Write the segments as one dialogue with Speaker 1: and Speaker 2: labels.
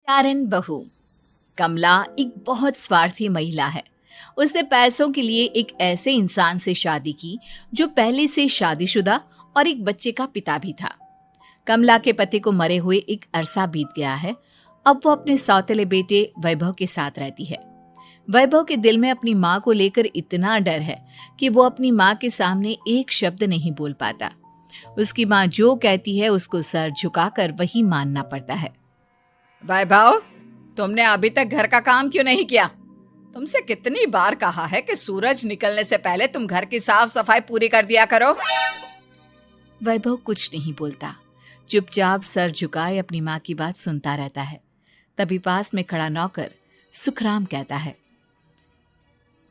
Speaker 1: कारण बहू। कमला एक बहुत स्वार्थी महिला है। उसने पैसों के लिए एक ऐसे इंसान से शादी की जो पहले से शादीशुदा और एक बच्चे का पिता भी था। कमला के पति को मरे हुए एक अरसा बीत गया है। अब वो अपने सौतेले बेटे वैभव के साथ रहती है। वैभव के दिल में अपनी माँ को लेकर इतना डर है कि वो अपनी माँ के सामने एक शब्द नहीं बोल पाता। उसकी माँ जो कहती है उसको सर झुकाकर वही मानना पड़ता है।
Speaker 2: वैभव, तुमने अभी तक घर का काम क्यों नहीं किया? तुमसे कितनी बार कहा है कि सूरज निकलने से पहले तुम घर की साफ सफाई पूरी कर दिया करो।
Speaker 1: वैभव कुछ नहीं बोलता, चुपचाप सर झुकाए अपनी माँ की बात सुनता रहता है। तभी पास में खड़ा नौकर सुखराम कहता है,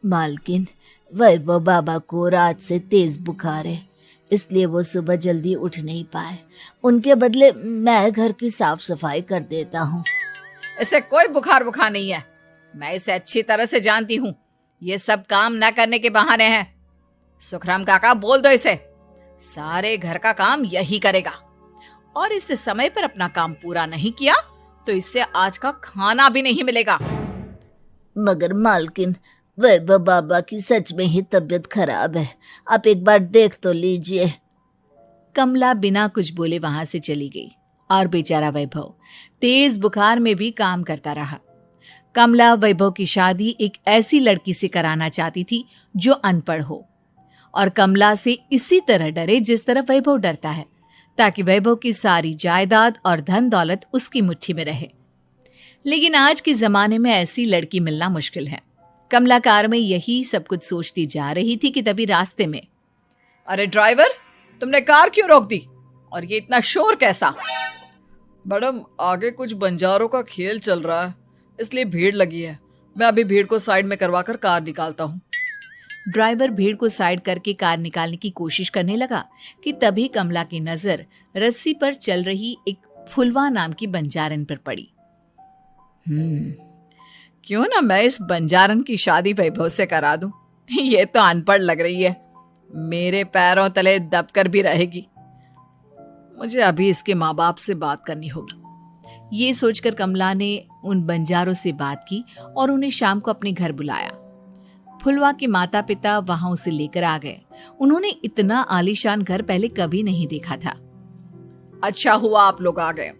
Speaker 3: मालकिन, वैभव बाबा को रात से तेज बुखार है, इसलिए वो सुबह जल्दी उठ नहीं पाए। उनके बदले मैं घर की साफ सफाई कर देता हूँ।
Speaker 2: इसे कोई बुखार नहीं है। मैं इसे अच्छी तरह से जानती हूँ। ये सब काम न करने के बहाने हैं। सुखराम काका, बोल दो इसे, सारे घर का काम यही करेगा। और इससे समय पर अपना काम पूरा नहीं किया तो इससे आज का खाना भी नहीं मिलेगा।
Speaker 3: मगर मालकिन, वैभव बाबा की सच में ही तबीयत खराब है, आप एक बार देख तो लीजिए।
Speaker 1: कमला बिना कुछ बोले वहां से चली गई और बेचारा वैभव तेज बुखार में भी काम करता रहा। कमला वैभव की शादी एक ऐसी लड़की से कराना चाहती थी जो अनपढ़ हो और कमला से इसी तरह डरे जिस तरह वैभव डरता है, ताकि वैभव की सारी जायदाद और धन दौलत उसकी मुट्ठी में रहे। लेकिन आज के जमाने में ऐसी लड़की मिलना मुश्किल है। कमला कार में यही सब कुछ सोचती जा रही थी कि तभी रास्ते में,
Speaker 2: अरे ड्राइवर, तुमने कार क्यों रोक दी? और ये इतना शोर कैसा? मैडम, आगे कुछ बंजारों का खेल चल रहा है, इसलिए भीड़ लगी है। मैं अभी भीड़ को साइड में करवाकर कार निकालता हूँ।
Speaker 1: ड्राइवर भीड़ को साइड करके कार निकालने की कोशिश करने लगा कि तभी कमला की नजर रस्सी पर चल रही एक फुलवा नाम की बंजारन पर पड़ी।
Speaker 2: क्यों ना मैं इस बंजारन की शादी वैभव से करा दूं? ये तो अनपढ़ लग रही है, मेरे पैरों तले दबकर भी रहेगी। मुझे अभी इसके माँ बाप से बात करनी होगी।
Speaker 1: ये सोचकर कमला ने उन बंजारों से बात की और उन्हें शाम को अपने घर बुलाया। फुलवा के माता पिता वहां उसे लेकर आ गए। उन्होंने इतना आलीशान घर पहले कभी नहीं देखा था।
Speaker 2: अच्छा हुआ आप लोग आ गए।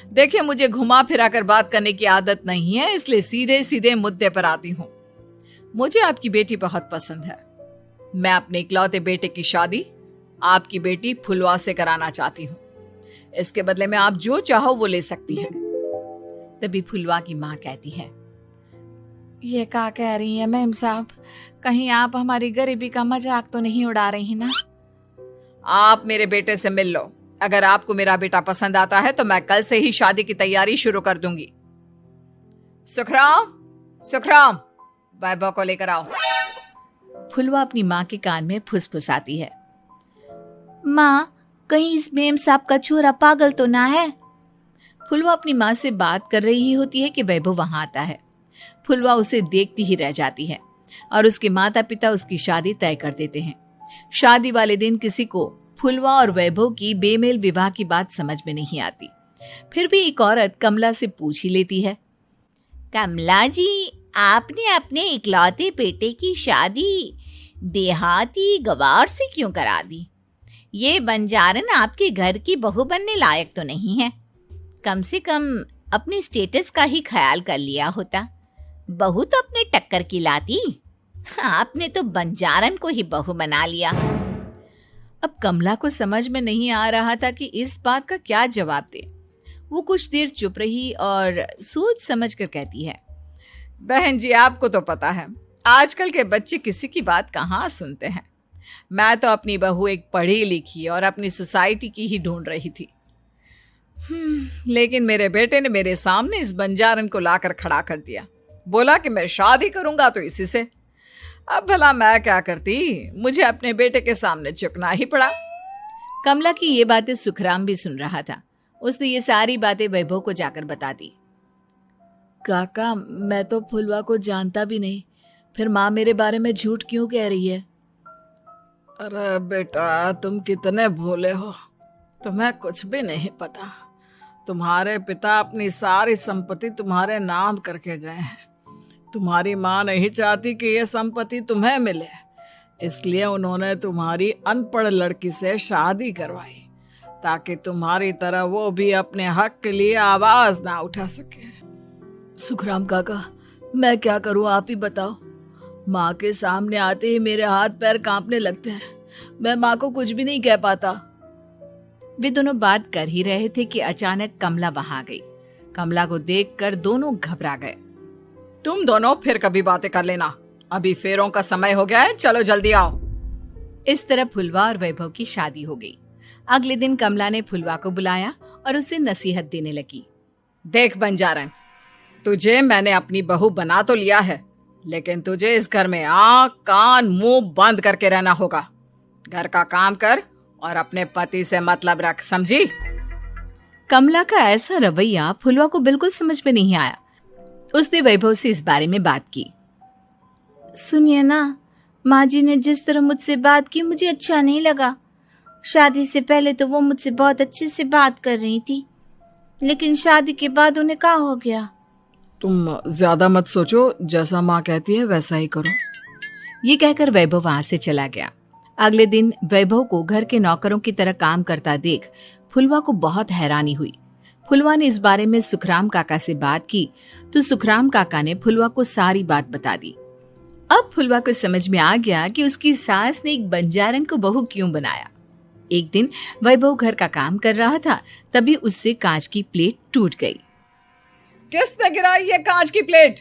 Speaker 2: देखिए, मुझे घुमा फिरा कर बात करने की आदत नहीं है, इसलिए सीधे सीधे मुद्दे पर आती हूँ। मुझे आपकी बेटी बहुत पसंद है। मैं अपने इकलौते बेटे की शादी आपकी बेटी फुलवा से कराना चाहती हूँ। इसके बदले में आप जो चाहो वो ले सकती हैं।
Speaker 1: तभी फुलवा की माँ कहती है,
Speaker 4: ये क्या कह रही है मैम साहब? कहीं आप हमारी गरीबी का मजाक तो नहीं उड़ा रही ना?
Speaker 2: आप मेरे बेटे से मिल लो। अगर आपको मेरा बेटा पसंद आता है तो मैं कल से ही शादी की तैयारी शुरू कर दूंगी। सुखराम, वैभव को लेकर आओ।
Speaker 1: फुलवा अपनी माँ के कान में फुसफुसाती है,
Speaker 3: माँ, कहीं इस मेम साहब का छोरा पागल तो ना है?
Speaker 1: फुलवा अपनी माँ से बात कर रही होती है कि वैभव वहां आता है। फुलवा उसे देखती ही रह जाती है और उसके माता पिता उसकी शादी तय कर देते हैं। शादी वाले दिन किसी को फुलवा और वैभव की बेमेल विवाह की बात समझ में नहीं आती। फिर भी एक औरत कमला से पूछ ही लेती है,
Speaker 3: कमला जी, आपने अपने इकलौते बेटे की शादी देहाती गवार से क्यों करा दी? ये बंजारन आपके घर की बहू बनने लायक तो नहीं है। कम से कम अपने स्टेटस का ही ख्याल कर लिया होता। बहू तो अपने टक्कर की लाती, आपने तो बंजारन को ही बहू बना लिया।
Speaker 1: अब कमला को समझ में नहीं आ रहा था कि इस बात का क्या जवाब दे। वो कुछ देर चुप रही और सोच समझ कर कहती है,
Speaker 2: बहन जी, आपको तो पता है आजकल के बच्चे किसी की बात कहाँ सुनते हैं। मैं तो अपनी बहू एक पढ़ी लिखी और अपनी सोसाइटी की ही ढूंढ रही थी। लेकिन मेरे बेटे ने मेरे सामने इस बंजारन को लाकर खड़ा कर दिया। बोला कि मैं शादी करूंगा तो इसी से। अब भला मैं क्या करती, मुझे अपने बेटे के सामने झुकना ही पड़ा।
Speaker 1: कमला की ये बातें सुखराम भी सुन रहा था। उसने ये सारी बातें वैभव को जाकर बता दी।
Speaker 4: काका, मैं तो फुलवा को जानता भी नहीं, फिर माँ मेरे बारे में झूठ क्यों कह रही है?
Speaker 2: अरे बेटा, तुम कितने भोले हो, तुम्हें कुछ भी नहीं पता। तुम्हारे पिता अपनी सारी संपत्ति तुम्हारे नाम करके गए हैं। तुम्हारी माँ नहीं चाहती कि यह संपत्ति तुम्हें मिले, इसलिए उन्होंने तुम्हारी अनपढ़ लड़की से शादी करवाई ताकि तुम्हारी तरह वो भी अपने हक के लिए आवाज ना उठा सके।
Speaker 4: सुखराम काका, मैं क्या करूं, आप ही बताओ। माँ के सामने आते ही मेरे हाथ पैर कांपने लगते हैं। मैं माँ को कुछ भी नहीं कह पाता।
Speaker 1: वे दोनों बात कर ही रहे थे कि अचानक कमला वहां आ गई। कमला को देखकर दोनों घबरा गए।
Speaker 2: तुम दोनों फिर कभी बातें कर लेना, अभी फेरों का समय हो गया है, चलो जल्दी आओ।
Speaker 1: इस तरह फुलवा और वैभव की शादी हो गई। अगले दिन कमला ने फुलवा को बुलाया और उसे नसीहत देने लगी।
Speaker 2: देख बंजारन, तुझे मैंने अपनी बहू बना तो लिया है, लेकिन तुझे इस घर में आँख कान मुंह बंद करके रहना होगा। घर का काम कर और अपने पति से मतलब रख, समझी?
Speaker 1: कमला का ऐसा रवैया फुलवा को बिल्कुल समझ में नहीं आया। उसने वैभव से इस बारे में बात की।
Speaker 3: सुनिए ना, माँ जी ने जिस तरह मुझसे बात की मुझे अच्छा नहीं लगा। शादी से पहले तो वो मुझसे बहुत अच्छे से बात कर रही थी, लेकिन शादी के बाद उन्हें क्या हो गया?
Speaker 4: तुम ज्यादा मत सोचो, जैसा माँ कहती है वैसा ही करो।
Speaker 1: ये कहकर वैभव वहां से चला गया। अगले दिन वैभव को घर के नौकरों की तरह काम करता देख फुलवा को बहुत हैरानी हुई। फुलवा ने इस बारे में सुखराम काका से बात की तो सुखराम काका ने फुलवा को सारी बात बता दी। अब फुलवा को समझ में आ गया कि उसकी सास ने एक बंजारन को बहू क्यों बनाया। एक दिन वैभव घर का काम कर रहा था, तभी उससे कांच की प्लेट टूट गई।
Speaker 2: किसने गिराई ये कांच की प्लेट?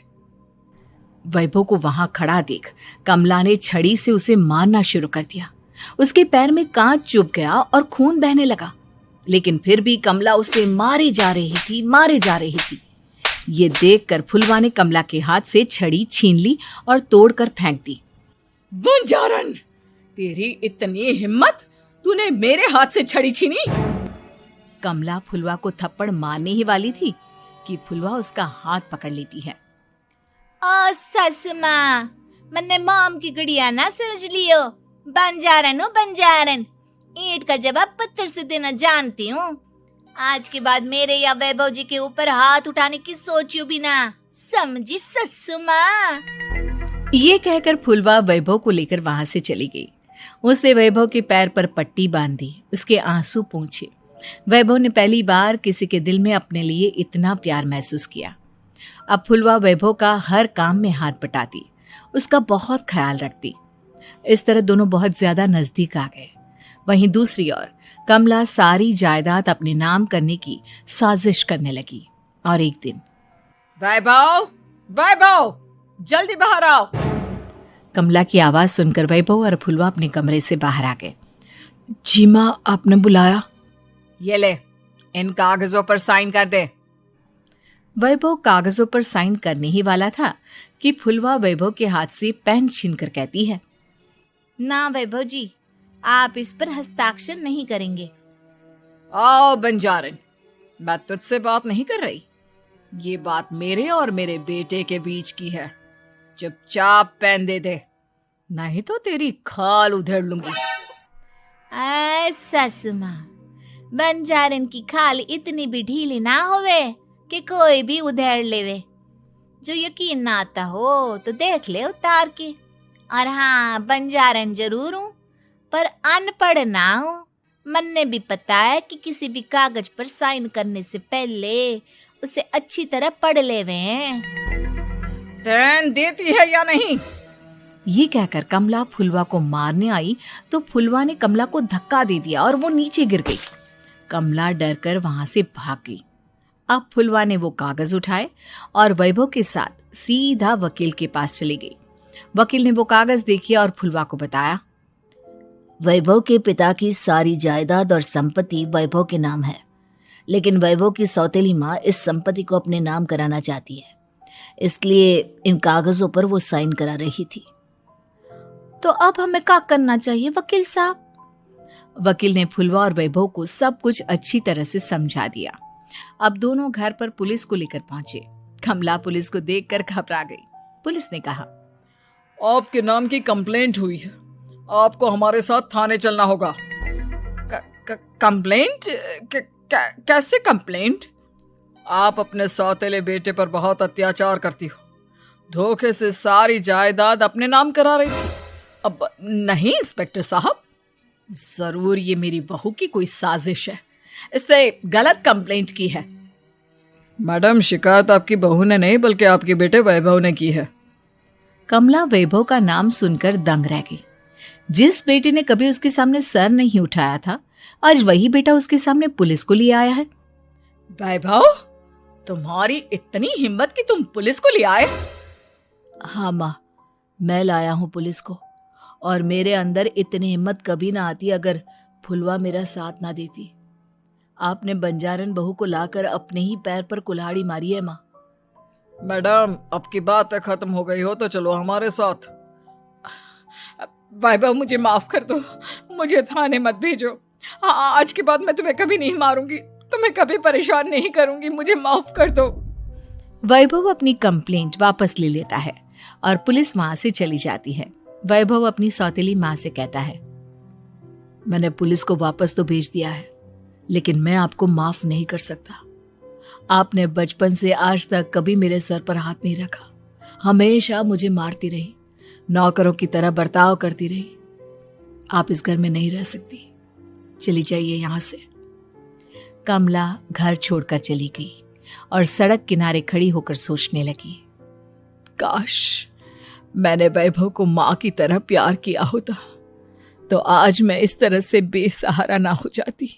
Speaker 1: वैभव को वहां खड़ा देख कमला ने छड़ी से उसे मारना शुरू कर दिया। उसके पैर में कांच चुभ गया और खून बहने लगा, लेकिन फिर भी कमला उसे मारे जा रही थी। ये देखकर फुलवा ने कमला के हाथ से छड़ी छीन ली और तोड़कर फेंक दी।
Speaker 2: बंजारन, तेरी इतनी हिम्मत, तूने मेरे हाथ से छड़ी छीनी?
Speaker 1: कमला फुलवा को थप्पड़ मारने ही वाली थी कि फुलवा उसका हाथ पकड़ लेती है।
Speaker 3: ओ सस माँ, मैंने मॉम की गुड़िया ना समझ लियो। बंजारन हो बंजारन, ईंट का जवाब पत्थर से देना जानती हूँ। आज के बाद मेरे या वैभव जी के ऊपर हाथ उठाने की सोचियो भी ना, समझी ससु माँ?
Speaker 1: ये कहकर फुलवा वैभव को लेकर वहां से चली गई। उसने वैभव के पैर पर पट्टी बांधी, उसके आंसू पोंछे। वैभव ने पहली बार किसी के दिल में अपने लिए इतना प्यार महसूस किया। अब फुलवा वैभव का हर काम में हाथ बटाती, उसका बहुत ख्याल रखती। इस तरह दोनों बहुत ज्यादा नजदीक आ गए। वहीं दूसरी ओर कमला सारी जायदाद अपने नाम करने की साजिश करने लगी। और एक दिन,
Speaker 2: वैभव, जल्दी बाहर आओ।
Speaker 1: कमला की आवाज सुनकर वैभव और फुलवा अपने कमरे से बाहर आ गए।
Speaker 4: जी माँ, आपने बुलाया?
Speaker 2: ये ले, इन कागजों पर साइन कर दे।
Speaker 1: वैभव कागजों पर साइन करने ही वाला था कि फुलवा वैभव के हाथ से पेन छीनकर कहती है,
Speaker 3: ना वैभव जी, आप इस पर हस्ताक्षर नहीं करेंगे।
Speaker 2: आओ बंजारन, मैं तुझसे बात नहीं कर रही। ये बात मेरे और मेरे बेटे के बीच की है। चुपचाप पेन दे दे, नहीं तो तेरी खाल उधेड़ लूंगी।
Speaker 3: ससु माँ, बंजारन की खाल इतनी भी ढीली ना होवे कि कोई भी उधेड़ लेवे। जो यकीन ना आता हो तो देख ले उतार के। और हाँ, बंजारन जरूर हूँ पर अनपढ़ ना हूँ। मन्ने भी पता है कि किसी भी कागज पर साइन करने से पहले उसे अच्छी तरह पढ़ लेवे हैं।
Speaker 2: पेन देती है या नहीं?
Speaker 1: ये कहकर कमला फुलवा को मारने आई तो फुलवा ने कमला को धक्का दे दिया और वो नीचे गिर गई। कमला डरकर वहां से भाग गई। अब फुलवा ने वो कागज उठाए और वैभव के साथ सीधा वकील के पास चली गई। वकील ने वो कागज देखे और फुलवा को बताया,
Speaker 5: वैभव के पिता की सारी जायदाद और संपत्ति वैभव के नाम है, लेकिन वैभव की सौतेली माँ इस संपत्ति को अपने नाम कराना चाहती है, इसलिए इन कागजों पर वो साइन करा रही थी।
Speaker 3: तो अब हमें क्या करना चाहिए वकील साहब?
Speaker 1: वकील ने फुलवा और वैभव को सब कुछ अच्छी तरह से समझा दिया। अब दोनों घर पर पुलिस को लेकर पहुंचे। कमला पुलिस को देखकर घबरा गई। पुलिस ने कहा,
Speaker 2: आपके नाम की कंप्लेंट हुई है, आपको हमारे साथ थाने चलना होगा। कंप्लेंट? कैसे कंप्लेंट? आप अपने सौतेले बेटे पर बहुत अत्याचार करती हो, धोखे से सारी जायदाद अपने नाम करा रही थी।
Speaker 1: अब नहीं इंस्पेक्टर साहब, जरूर ये मेरी बहू की कोई साजिश है, इसने गलत कंप्लेंट की है।
Speaker 2: मैडम, शिकायत आपकी बहू ने नहीं बल्कि आपके बेटे वैभव ने की है।
Speaker 1: कमला वैभव का नाम सुनकर दंग रह गई। जिस बेटे ने कभी उसके सामने सर नहीं उठाया था, आज वही बेटा उसके सामने पुलिस को लिए आया है।
Speaker 2: वैभव, तुम्हारी इतनी हिम्मत कि तुम पुलिस को ले आए?
Speaker 5: हाँ माँ, मैं लाया हूँ पुलिस को, और मेरे अंदर इतनी हिम्मत कभी ना आती अगर फुलवा मेरा साथ ना देती। आपने बंजारन बहू को लाकर अपने ही पैर पर कुल्हाड़ी मारी है माँ।
Speaker 2: मैडम, अब की बात खत्म हो गई हो तो चलो हमारे साथ। वैभव, मुझे माफ कर दो, मुझे थाने मत भेजो। आज के बाद मैं तुम्हें कभी नहीं मारूंगी, तुम्हें कभी परेशान नहीं करूंगी, मुझे माफ कर दो।
Speaker 1: वैभव अपनी कंप्लेंट वापस ले लेता है और पुलिस वहां से चली जाती है। वैभव अपनी सौतेली माँ से कहता है,
Speaker 5: मैंने पुलिस को वापस तो भेज दिया है, लेकिन मैं आपको माफ नहीं कर सकता। आपने बचपन से आज तक कभी मेरे सर पर हाथ नहीं रखा, हमेशा मुझे मारती रही, नौकरों की तरह बर्ताव करती रही। आप इस घर में नहीं रह सकती, चली जाइए यहां से।
Speaker 1: कमला घर छोड़कर चली गई और सड़क किनारे खड़ी होकर सोचने लगी,
Speaker 4: काश मैंने वैभव को माँ की तरह प्यार किया होता तो आज मैं इस तरह से बेसहारा ना हो जाती।